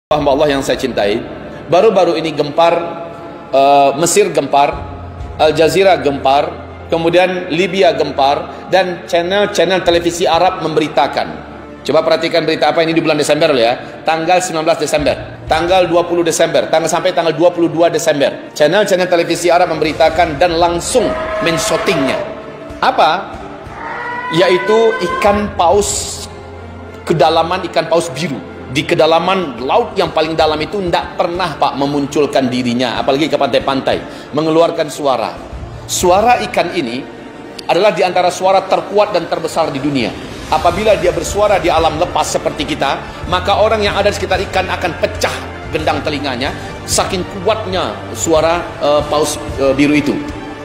Hamba Allah yang saya cintai, baru-baru ini gempar, Mesir gempar, Al Jazeera gempar, kemudian Libya gempar, dan channel-channel televisi Arab memberitakan. Coba perhatikan berita apa ini di bulan Desember loh ya, tanggal 19 Desember, tanggal 20 Desember, sampai tanggal 22 Desember. Channel-channel televisi Arab memberitakan dan langsung men-shootingnya. Apa? Yaitu ikan paus, kedalaman ikan paus biru. Di kedalaman laut yang paling dalam itu tidak pernah Pak memunculkan dirinya, apalagi ke pantai-pantai, mengeluarkan suara. Suara ikan ini adalah di antara suara terkuat dan terbesar di dunia. Apabila dia bersuara di alam lepas seperti kita, maka orang yang ada di sekitar ikan akan pecah gendang telinganya, saking kuatnya suara paus biru itu.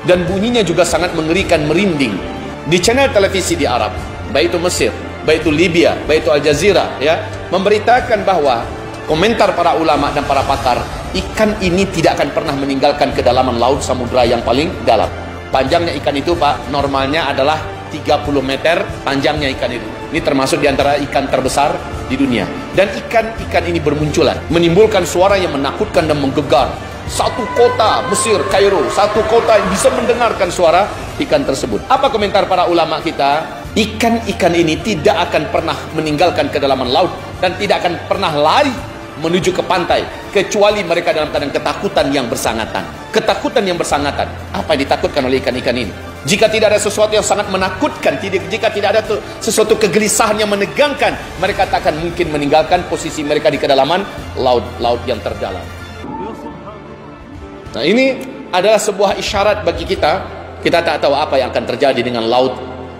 Dan bunyinya juga sangat mengerikan, merinding. Di channel televisi di Arab, baik itu Mesir, baik itu Libya, baik itu Al Jazeera, ya, memberitakan bahwa komentar para ulama dan para pakar, ikan ini tidak akan pernah meninggalkan kedalaman laut samudra yang paling dalam. Panjangnya ikan itu Pak, normalnya adalah 30 meter panjangnya ikan itu. Ini termasuk diantara ikan terbesar di dunia. Dan ikan-ikan ini bermunculan, menimbulkan suara yang menakutkan dan menggegar. Satu kota Mesir, Kairo, satu kota bisa mendengarkan suara ikan tersebut. Apa komentar para ulama kita? Ikan-ikan ini tidak akan pernah meninggalkan kedalaman laut dan tidak akan pernah lari menuju ke pantai kecuali mereka dalam keadaan ketakutan yang bersangatan. Ketakutan yang bersangatan. Apa yang ditakutkan oleh ikan-ikan ini? Jika tidak ada sesuatu yang sangat menakutkan, jika tidak ada sesuatu kegelisahan yang menegangkan, mereka tak akan mungkin meninggalkan posisi mereka di kedalaman laut yang terdalam. Nah, ini adalah sebuah isyarat bagi kita. Kita tak tahu apa yang akan terjadi dengan laut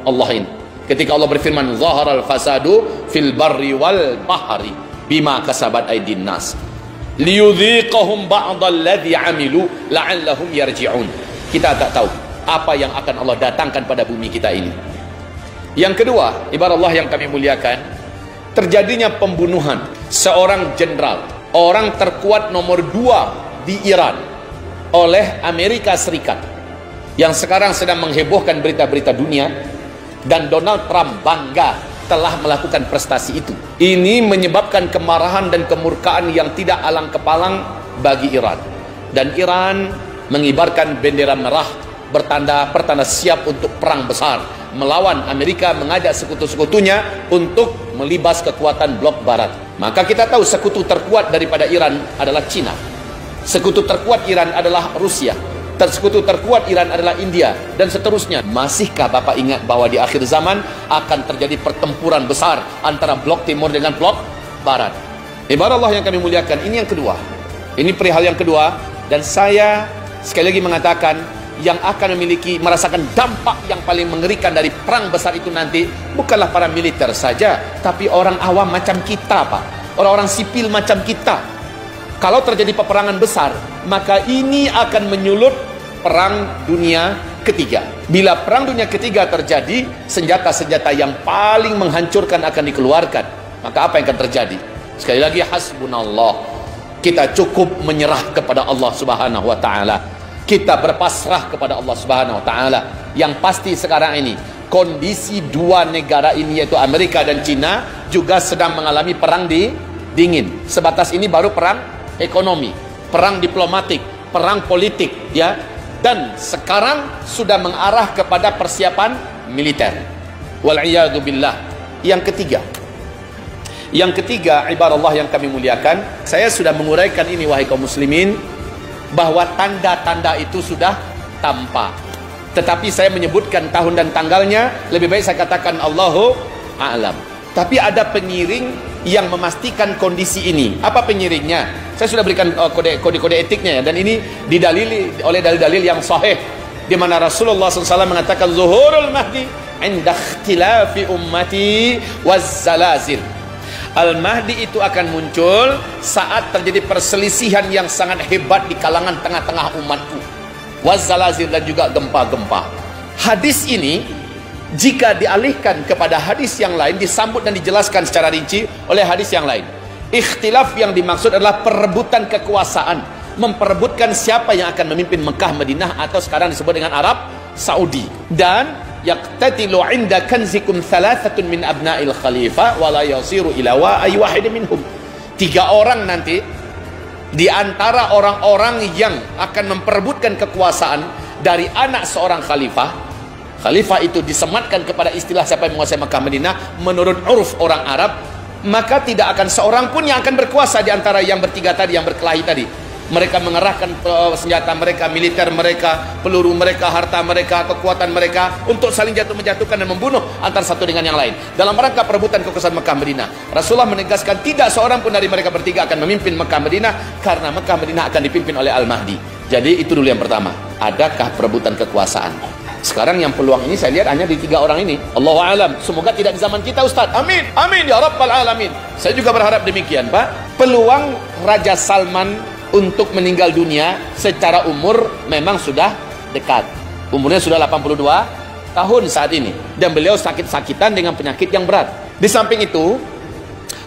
Allah ini. Ketika Allah berfirman, "Zaharal fasadu fil barri wal bahri bima kasabat aydin nas liyudhiqahum ba'dalladzi 'amilu la'allahum yarji'un." Kita tak tahu apa yang akan Allah datangkan pada bumi kita ini. Yang kedua, ibarat Allah yang kami muliakan, terjadinya pembunuhan seorang jenderal, orang terkuat nomor 2 di Iran, oleh Amerika Serikat, yang sekarang sedang menghebohkan berita-berita dunia. Dan Donald Trump bangga telah melakukan prestasi itu. Ini menyebabkan kemarahan dan kemurkaan yang tidak alang kepalang bagi Iran. Dan Iran mengibarkan bendera merah, pertanda siap untuk perang besar melawan Amerika, mengajak sekutu-sekutunya untuk melibas kekuatan blok barat. Maka kita tahu sekutu terkuat daripada Iran adalah Cina. Sekutu terkuat Iran adalah Rusia. Sekutu terkuat Iran adalah India, dan seterusnya. Masihkah Bapak ingat bahwa di akhir zaman akan terjadi pertempuran besar antara blok timur dengan blok barat? Ibarat Allah yang kami muliakan, ini yang kedua. Ini perihal yang kedua, dan saya sekali lagi mengatakan, yang akan merasakan dampak yang paling mengerikan dari perang besar itu nanti bukanlah para militer saja, tapi orang awam macam kita Pak, orang-orang sipil macam kita. Kalau terjadi peperangan besar, maka ini akan menyulut perang dunia ketiga. Bila perang dunia ketiga terjadi, senjata-senjata yang paling menghancurkan akan dikeluarkan. Maka apa yang akan terjadi? Sekali lagi, hasbunallah. Kita cukup menyerah kepada Allah Subhanahu wa taala. Kita berpasrah kepada Allah Subhanahu wa taala. Yang pasti sekarang ini, kondisi dua negara ini, yaitu Amerika dan Cina, juga sedang mengalami perang dingin. Sebatas ini baru perang ekonomi, perang diplomatik, perang politik, ya. Dan sekarang sudah mengarah kepada persiapan militer. Wal'iyadu billah. Yang ketiga, ibarat Allah yang kami muliakan, saya sudah menguraikan ini wahai kaum muslimin, bahwa tanda-tanda itu sudah tampak. Tetapi saya menyebutkan tahun dan tanggalnya, lebih baik saya katakan Allahu a'lam. Tapi ada penyiring yang memastikan kondisi ini. Apa penyiringnya? Saya sudah berikan kode-kode etiknya ya, dan ini didalili oleh dalil-dalil yang sahih, di mana Rasulullah SAW mengatakan zuhurul mahdi inda ikhtilafi ummati wazzalazil. Al-Mahdi itu akan muncul saat terjadi perselisihan yang sangat hebat di kalangan tengah-tengah umatku, wazzalazil, dan juga gempa-gempa. Hadis ini jika dialihkan kepada hadis yang lain, disambut dan dijelaskan secara rinci oleh hadis yang lain. Ikhtilaf yang dimaksud adalah perebutan kekuasaan, memperebutkan siapa yang akan memimpin Mekah, Madinah, atau sekarang disebut dengan Arab Saudi. Dan yaqtatilu 'inda kanzikum thalathatun min abna'il khalifah wa la yasiru ila wahid minhum. 3 orang nanti di antara orang-orang yang akan memperebutkan kekuasaan dari anak seorang khalifah. Khalifah itu disematkan kepada istilah siapa yang menguasai Makkah Madinah menurut uruf orang Arab. Maka tidak akan seorang pun yang akan berkuasa di antara yang bertiga tadi, yang berkelahi tadi. Mereka mengerahkan senjata mereka, militer mereka, peluru mereka, harta mereka, kekuatan mereka untuk saling menjatuhkan dan membunuh antara satu dengan yang lain dalam rangka perebutan kekuasaan Mekah Madinah. Rasulullah menegaskan tidak seorang pun dari mereka bertiga akan memimpin Mekah Madinah, karena Mekah Madinah akan dipimpin oleh Al-Mahdi. Jadi itu dulu yang pertama. Adakah perebutan kekuasaan? Sekarang yang peluang ini saya lihat hanya di 3 orang ini. Allahu a'lam. Semoga tidak di zaman kita, Ustaz. Amin. Amin ya rabbal alamin. Saya juga berharap demikian, Pak. Peluang Raja Salman untuk meninggal dunia secara umur memang sudah dekat. Umurnya sudah 82 tahun saat ini, dan beliau sakit-sakitan dengan penyakit yang berat. Di samping itu,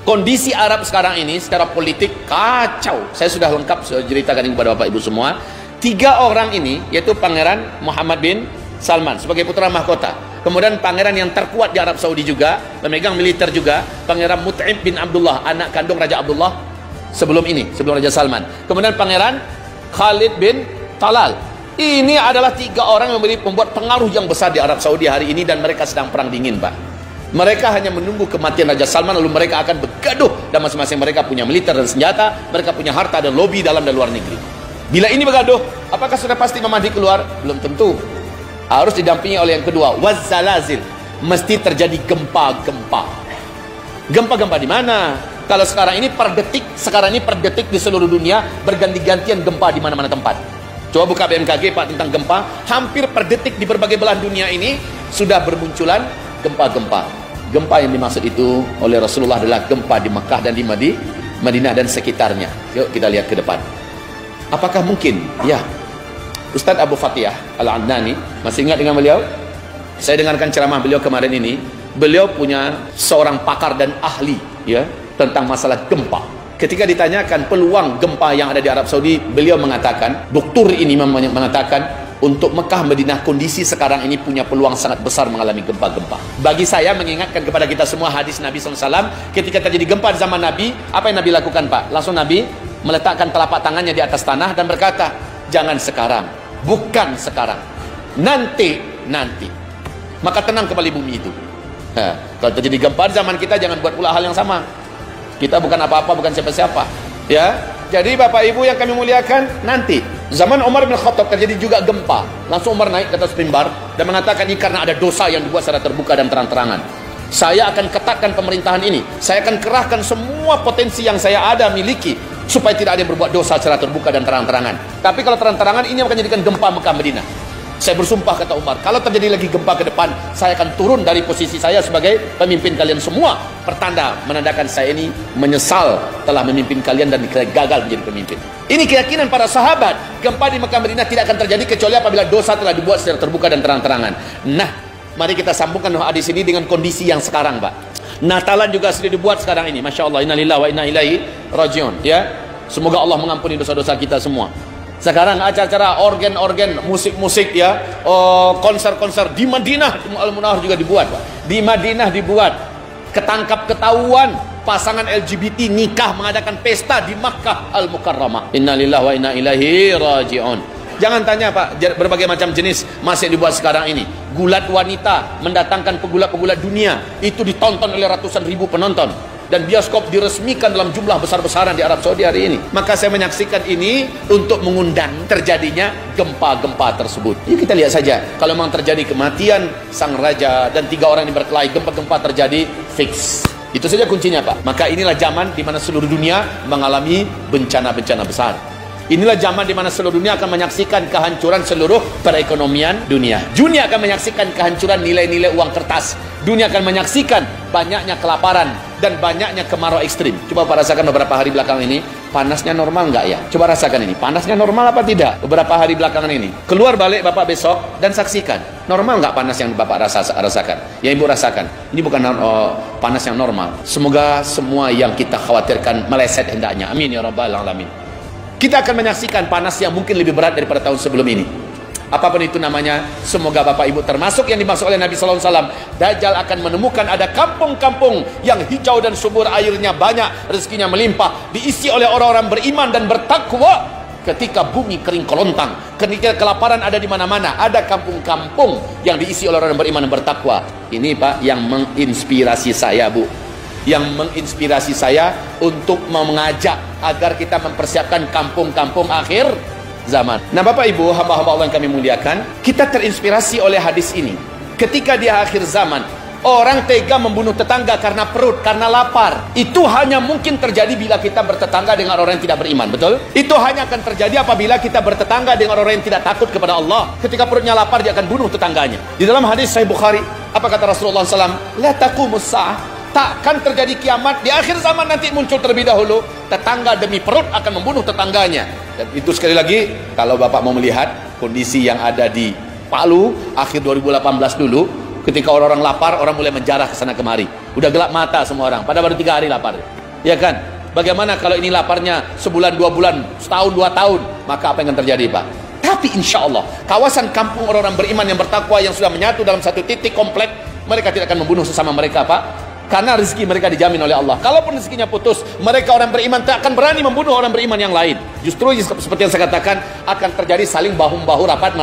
kondisi Arab sekarang ini secara politik kacau. Saya sudah lengkap ceritakan kepada Bapak Ibu semua. 3 orang ini, yaitu Pangeran Muhammad bin Salman sebagai putra mahkota, kemudian pangeran yang terkuat di Arab Saudi juga, pemegang militer juga, Pangeran Mut'im bin Abdullah, anak kandung Raja Abdullah sebelum Raja Salman, kemudian Pangeran Khalid bin Talal. Ini adalah 3 orang yang membuat pengaruh yang besar di Arab Saudi hari ini, dan mereka sedang perang dingin, Pak. Mereka hanya menunggu kematian Raja Salman, lalu mereka akan bergaduh, dan masing-masing mereka punya militer dan senjata, mereka punya harta dan lobi dalam dan luar negeri. Bila ini bergaduh, apakah sudah pasti Mahdi keluar? Belum tentu. Harus didampingi oleh yang kedua, wazzalazil. Mesti terjadi gempa-gempa. Gempa-gempa di mana? Kalau sekarang ini per detik di seluruh dunia berganti-gantian gempa di mana-mana tempat. Coba buka BMKG, Pak, tentang gempa. Hampir per detik di berbagai belahan dunia ini sudah bermunculan gempa-gempa. Gempa yang dimaksud itu oleh Rasulullah adalah gempa di Mekah dan di Madinah dan sekitarnya. Yuk kita lihat ke depan. Apakah mungkin? Ya. Ustadz Abu Fatihah Al-Adnani, masih ingat dengan beliau? Saya dengarkan ceramah beliau kemarin ini. Beliau punya seorang pakar dan ahli ya tentang masalah gempa. Ketika ditanyakan peluang gempa yang ada di Arab Saudi, beliau mengatakan, doktor ini mengatakan, untuk Mekah Madinah kondisi sekarang ini punya peluang sangat besar mengalami gempa-gempa. Bagi saya mengingatkan kepada kita semua hadis Nabi SAW, ketika terjadi gempa di zaman Nabi, apa yang Nabi lakukan, Pak? Langsung Nabi meletakkan telapak tangannya di atas tanah dan berkata, jangan sekarang, bukan sekarang, nanti. Maka tenang kembali bumi itu. Nah, kalau terjadi gempa di zaman kita, jangan buat pula hal yang sama. Kita bukan apa-apa, bukan siapa-siapa. Ya, jadi Bapak Ibu yang kami muliakan, nanti zaman Umar bin Khattab terjadi juga gempa. Langsung Umar naik ke atas mimbar dan mengatakan, ini karena ada dosa yang dibuat secara terbuka dan terang-terangan. Saya akan ketatkan pemerintahan ini. Saya akan kerahkan semua potensi yang saya ada miliki supaya tidak ada yang berbuat dosa secara terbuka dan terang-terangan. Tapi kalau terang-terangan, ini akan menjadikan gempa Mekah Madinah. Saya bersumpah, kata Umar, kalau terjadi lagi gempa ke depan, saya akan turun dari posisi saya sebagai pemimpin kalian semua. Pertanda menandakan saya ini menyesal telah memimpin kalian dan gagal menjadi pemimpin. Ini keyakinan para sahabat. Gempa di Mekah Madinah tidak akan terjadi kecuali apabila dosa telah dibuat secara terbuka dan terang-terangan. Nah, mari kita sambungkan hadis ini dengan kondisi yang sekarang, Pak. Natalan juga sudah dibuat sekarang ini. Masya Allah, innalillahi wa inna ilaihi rajiun. Ya, semoga Allah mengampuni dosa-dosa kita semua. Sekarang acara-acara organ-organ, musik-musik ya, konser-konser di Madinah, Al-Munawwar juga dibuat, Pak. Di Madinah dibuat. Ketangkap ketahuan pasangan LGBT nikah mengadakan pesta di Makkah Al-Mukarramah. Innalillahi wa inna ilaihi rajiun. Jangan tanya, Pak, berbagai macam jenis masih dibuat sekarang ini. Gulat wanita mendatangkan pegulat-pegulat dunia, itu ditonton oleh ratusan ribu penonton. Dan bioskop diresmikan dalam jumlah besar-besaran di Arab Saudi hari ini. Maka saya menyaksikan ini untuk mengundang terjadinya gempa-gempa tersebut. Yuk kita lihat saja. Kalau memang terjadi kematian sang raja dan 3 orang yang berkelahi, gempa-gempa terjadi, fix. Itu saja kuncinya, Pak. Maka inilah zaman di mana seluruh dunia mengalami bencana-bencana besar. Inilah zaman di mana seluruh dunia akan menyaksikan kehancuran seluruh perekonomian dunia. Dunia akan menyaksikan kehancuran nilai-nilai uang kertas. Dunia akan menyaksikan banyaknya kelaparan dan banyaknya kemarau ekstrim. Coba Pak rasakan beberapa hari belakangan ini, panasnya normal nggak ya? Coba rasakan ini, panasnya normal apa tidak? Beberapa hari belakangan ini. Keluar balik Bapak besok dan saksikan. Normal nggak panas yang Bapak rasakan? Yang Ibu rasakan. Ini bukan panas yang normal. Semoga semua yang kita khawatirkan meleset hendaknya. Amin ya rabbal alamin. Kita akan menyaksikan panas yang mungkin lebih berat daripada tahun sebelum ini. apapun itu namanya, semoga Bapak Ibu termasuk yang dimaksud oleh Nabi SAW. Dajjal akan menemukan ada kampung-kampung yang hijau dan subur, airnya banyak, rezekinya melimpah, diisi oleh orang-orang beriman dan bertakwa. Ketika bumi kering kelontang, ketika kelaparan ada di mana-mana, ada kampung-kampung yang diisi oleh orang beriman dan bertakwa. Ini Pak yang menginspirasi saya, Bu, yang menginspirasi saya untuk mengajak agar kita mempersiapkan kampung-kampung akhir zaman. Nah Bapak Ibu, hamba-hamba Allah yang kami muliakan, kita terinspirasi oleh hadis ini. Ketika di akhir zaman, orang tega membunuh tetangga karena perut, karena lapar. Itu hanya mungkin terjadi bila kita bertetangga dengan orang yang tidak beriman, betul? Itu hanya akan terjadi apabila kita bertetangga dengan orang yang tidak takut kepada Allah. Ketika perutnya lapar, dia akan bunuh tetangganya. Di dalam hadis Sahih Bukhari, apa kata Rasulullah SAW? La taqumus sa'ah, takkan terjadi kiamat. Di akhir zaman nanti muncul terlebih dahulu, tetangga demi perut akan membunuh tetangganya. Dan itu sekali lagi, kalau Bapak mau melihat kondisi yang ada di Palu akhir 2018 dulu, ketika orang-orang lapar, orang mulai menjarah ke sana kemari. Udah gelap mata semua orang, pada baru 3 hari lapar. Ya kan? Bagaimana kalau ini laparnya sebulan, 2 bulan, setahun, 2 tahun? Maka apa yang akan terjadi, Pak? Tapi insya Allah, kawasan kampung orang-orang beriman yang bertakwa, yang sudah menyatu dalam satu titik komplek, mereka tidak akan membunuh sesama mereka, Pak. Karena rezeki mereka dijamin oleh Allah. Kalaupun rezekinya putus, mereka orang beriman tak akan berani membunuh orang beriman yang lain. Justru seperti yang saya katakan, akan terjadi saling bahu-bahu rapat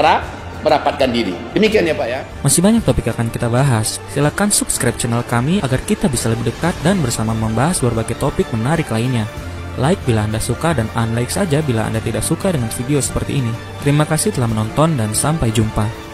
merapatkan diri. Demikian ya Pak ya. Masih banyak topik akan kita bahas. Silakan subscribe channel kami agar kita bisa lebih dekat dan bersama membahas berbagai topik menarik lainnya. Like bila Anda suka dan unlike saja bila Anda tidak suka dengan video seperti ini. Terima kasih telah menonton dan sampai jumpa.